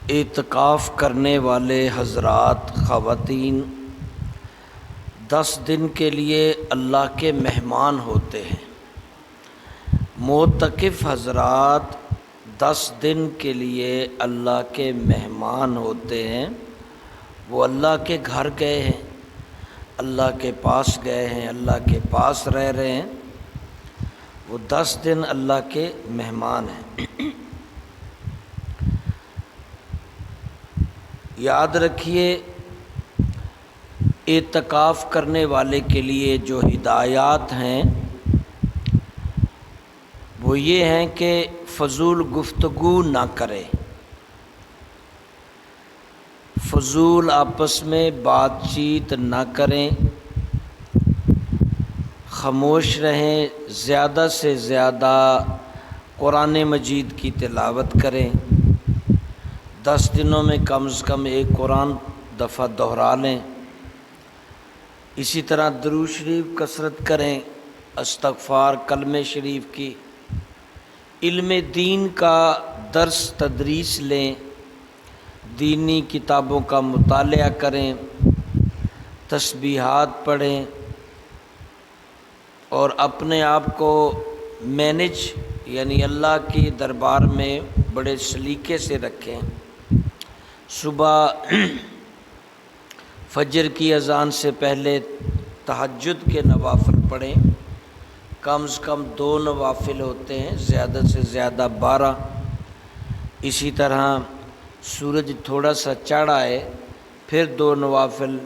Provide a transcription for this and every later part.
اعتکاف کرنے والے حضرات خواتین 10 دن کے لیے اللہ کے مہمان ہوتے ہیں۔ معتکف حضرات 10 دن کے لیے اللہ کے مہمان ہوتے ہیں۔ وہ اللہ کے گھر گئے ہیں، اللہ کے پاس گئے ہیں، اللہ کے پاس رہ رہے ہیں۔ وہ 10 دن اللہ کے مہمان ہیں۔ یاد رکھیے، اعتکاف کرنے والے کے لیے جو ہدایات ہیں وہ یہ ہیں کہ فضول گفتگو نہ کرے، فضول آپس میں بات چیت نہ کریں، خاموش رہیں، زیادہ سے زیادہ قرآن مجید کی تلاوت کریں۔ 10 دنوں میں کم از کم ایک قرآن دفعہ دہرا لیں۔ اسی طرح درود شریف کثرت کریں، استغفار، کلمہ شریف کی، علم دین کا درس تدریس لیں، دینی کتابوں کا مطالعہ کریں، تسبیحات پڑھیں اور اپنے آپ کو مینج یعنی اللہ کے دربار میں بڑے سلیقے سے رکھیں۔ صبح فجر کی اذان سے پہلے تہجد کے نوافل پڑھیں، کم از کم 2 نوافل ہوتے ہیں، زیادہ سے زیادہ 12۔ اسی طرح سورج تھوڑا سا چڑھ آئے پھر 2 نوافل،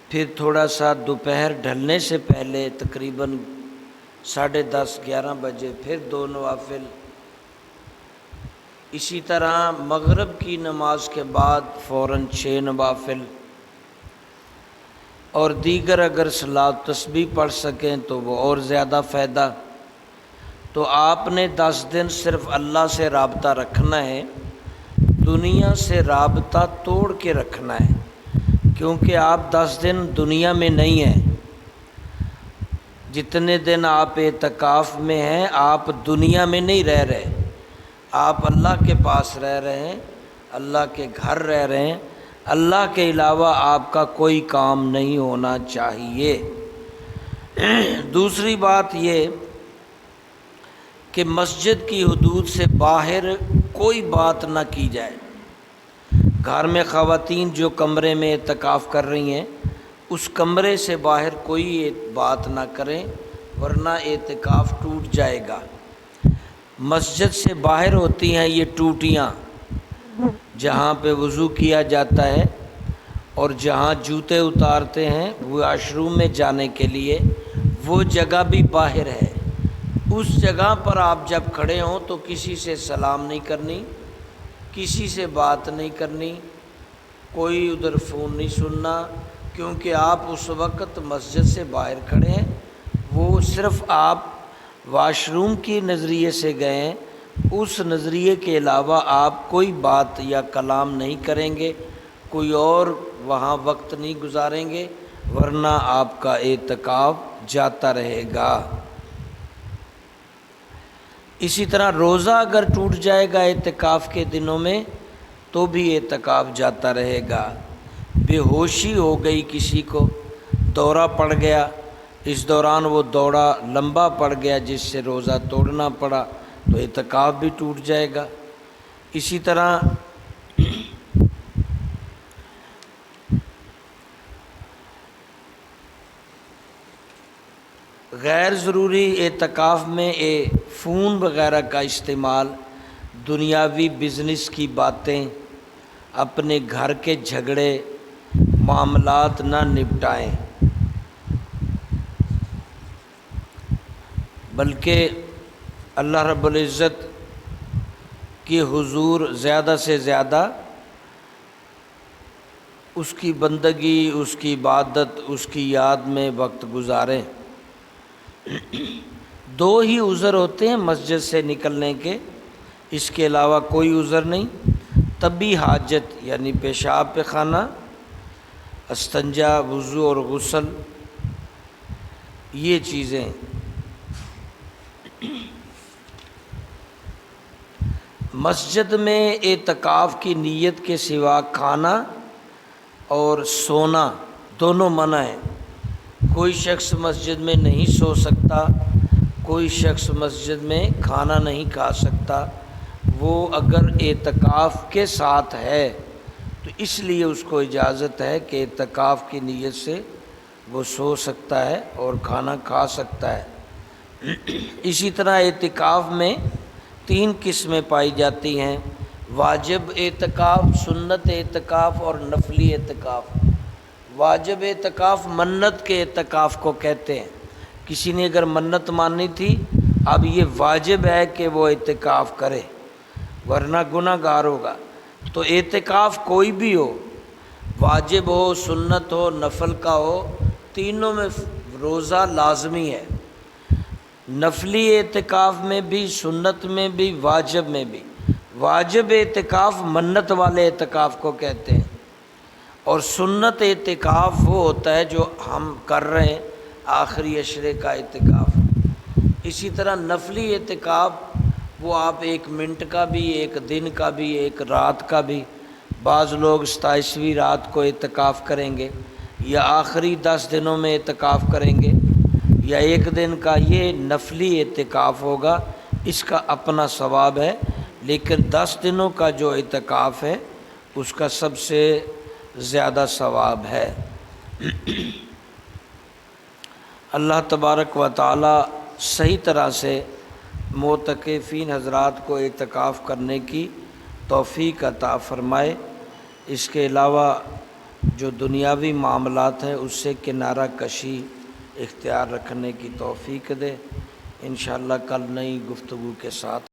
پھر تھوڑا سا دوپہر ڈھلنے سے پہلے تقریباً 10:30 11 بجے پھر 2 نوافل۔ اسی طرح مغرب کی نماز کے بعد فوراً 6 نوافل، اور دیگر اگر صلاۃ تسبیح پڑھ سکیں تو وہ اور زیادہ فائدہ۔ تو آپ نے 10 دن صرف اللہ سے رابطہ رکھنا ہے، دنیا سے رابطہ توڑ کے رکھنا ہے، کیونکہ آپ 10 دن دنیا میں نہیں ہیں۔ جتنے دن آپ اعتکاف میں ہیں آپ دنیا میں نہیں رہ رہے، آپ اللہ کے پاس رہ رہے ہیں، اللہ کے گھر رہ رہے ہیں۔ اللہ کے علاوہ آپ کا کوئی کام نہیں ہونا چاہیے۔ دوسری بات یہ کہ مسجد کی حدود سے باہر کوئی بات نہ کی جائے۔ گھر میں خواتین جو کمرے میں اعتکاف کر رہی ہیں اس کمرے سے باہر کوئی بات نہ کریں، ورنہ اعتکاف ٹوٹ جائے گا۔ مسجد سے باہر ہوتی ہیں یہ ٹوٹیاں، جہاں پہ وضو کیا جاتا ہے اور جہاں جوتے اتارتے ہیں واش روم میں جانے کے لیے، وہ جگہ بھی باہر ہے۔ اس جگہ پر آپ جب کھڑے ہوں تو کسی سے سلام نہیں کرنی، کسی سے بات نہیں کرنی، کوئی ادھر فون نہیں سننا، کیونکہ آپ اس وقت مسجد سے باہر کھڑے ہیں۔ وہ صرف آپ واش روم کی نظریے سے گئے ہیں، اس نظریے کے علاوہ آپ کوئی بات یا کلام نہیں کریں گے، کوئی اور وہاں وقت نہیں گزاریں گے، ورنہ آپ کا اعتکاف جاتا رہے گا۔ اسی طرح روزہ اگر ٹوٹ جائے گا اعتکاف کے دنوں میں تو بھی اعتکاف جاتا رہے گا۔ بے ہوشی ہو گئی کسی کو، دورہ پڑ گیا، اس دوران وہ دورہ لمبا پڑ گیا جس سے روزہ توڑنا پڑا تو اعتکاف بھی ٹوٹ جائے گا۔ اسی طرح غیر ضروری اعتکاف میں فون وغیرہ کا استعمال، دنیاوی بزنس کی باتیں، اپنے گھر کے جھگڑے معاملات نہ نپٹائیں، بلکہ اللہ رب العزت کی حضور زیادہ سے زیادہ اس کی بندگی، اس کی عبادت، اس کی یاد میں وقت گزاریں۔ 2 ہی عذر ہوتے ہیں مسجد سے نکلنے کے، اس کے علاوہ کوئی عذر نہیں۔ طبی حاجت یعنی پیشاب پخانہ، استنجا، وضو اور غسل، یہ چیزیں۔ مسجد میں اعتکاف کی نیت کے سوا کھانا اور سونا دونوں منع ہیں۔ کوئی شخص مسجد میں نہیں سو سکتا، کوئی شخص مسجد میں کھانا نہیں کھا سکتا۔ وہ اگر اعتکاف کے ساتھ ہے تو اس لیے اس کو اجازت ہے کہ اعتکاف کی نیت سے وہ سو سکتا ہے اور کھانا کھا سکتا ہے۔ اسی طرح اعتکاف میں 3 قسمیں پائی جاتی ہیں: واجب اعتکاف، سنت اعتکاف اور نفلی اعتکاف۔ واجب اعتکاف منت کے اعتکاف کو کہتے ہیں۔ کسی نے اگر منت مانی تھی، اب یہ واجب ہے کہ وہ اعتکاف کرے ورنہ گناہ گار ہوگا۔ تو اعتکاف کوئی بھی ہو، واجب ہو، سنت ہو، نفل کا ہو، تینوں میں روزہ لازمی ہے۔ نفلی اعتکاف میں بھی، سنت میں بھی، واجب میں بھی۔ واجب اعتکاف منت والے اعتکاف کو کہتے ہیں، اور سنت اعتکاف وہ ہوتا ہے جو ہم کر رہے ہیں، آخری عشرے کا اعتکاف۔ اسی طرح نفلی اعتکاف وہ آپ 1 منٹ کا بھی، 1 دن کا بھی، 1 رات کا بھی۔ بعض لوگ 27ویں رات کو اعتکاف کریں گے، یا آخری 10 دنوں میں اعتکاف کریں گے، یا 1 دن کا۔ یہ نفلی اعتکاف ہوگا، اس کا اپنا ثواب ہے، لیکن 10 دنوں کا جو اعتکاف ہے اس کا سب سے زیادہ ثواب ہے۔ اللہ تبارک و تعالی صحیح طرح سے معتکفین حضرات کو اعتکاف کرنے کی توفیق عطا فرمائے۔ اس کے علاوہ جو دنیاوی معاملات ہیں اس سے کنارہ کشی اختیار رکھنے کی توفیق دے۔ انشاءاللہ کل نئی گفتگو کے ساتھ